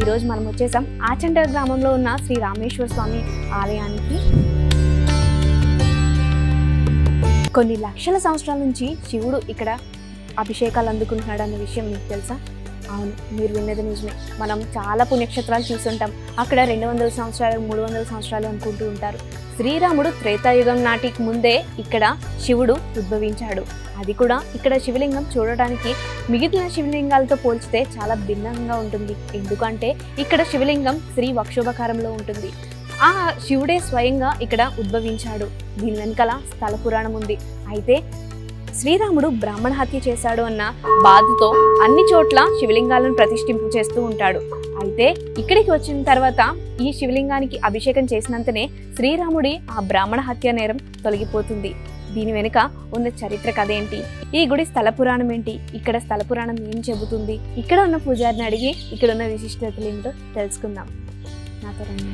ఈరోజు మనం వచ్చేసాం ఆచంట గ్రామంలో ఉన్న శ్రీ రామేశ్వర స్వామి ఆలయానికి. కొన్ని లక్షల సంవత్సరాల నుంచి శివుడు ఇక్కడ అభిషేకాలు అందుకుంటున్నాడు అన్న విషయం మీకు తెలుసా? అవును, మీరు విన్నది నిజమే. మనం చాలా పుణ్యక్షేత్రాలు చూస్తుంటాం. అక్కడ 200 సంవత్సరాలు 300 సంవత్సరాలు అనుకుంటూ ఉంటారు. శ్రీరాముడు త్రేతాయుగం నాటికి ముందే ఇక్కడ శివుడు ఉద్భవించాడు. అది కూడా ఇక్కడ శివలింగం చూడటానికి మిగిలిన శివలింగాలతో పోల్చితే చాలా భిన్నంగా ఉంటుంది. ఎందుకంటే ఇక్కడ శివలింగం శ్రీ వక్షోభకారంలో ఉంటుంది. ఆ శివుడే స్వయంగా ఇక్కడ ఉద్భవించాడు. దీని వెనకాల స్థల పురాణం ఉంది. అయితే శ్రీరాముడు బ్రాహ్మణ హత్య చేశాడు అన్న బాధతో అన్ని చోట్ల శివలింగాలను ప్రతిష్ఠింపు చేస్తూ ఉంటాడు. అయితే ఇక్కడికి వచ్చిన తర్వాత ఈ శివలింగానికి అభిషేకం చేసినంతనే శ్రీరాముడి ఆ బ్రాహ్మణ హత్య నేరం తొలగిపోతుంది. దీని వెనుక ఉన్న చరిత్ర కథ ఏంటి, ఈ గుడి స్థల పురాణం ఏంటి, ఇక్కడ స్థల పురాణం ఏం చెబుతుంది, ఇక్కడ ఉన్న పూజారిని అడిగి ఇక్కడ ఉన్న విశిష్టతలు ఏమిటో తెలుసుకుందాం. నాతో రండి.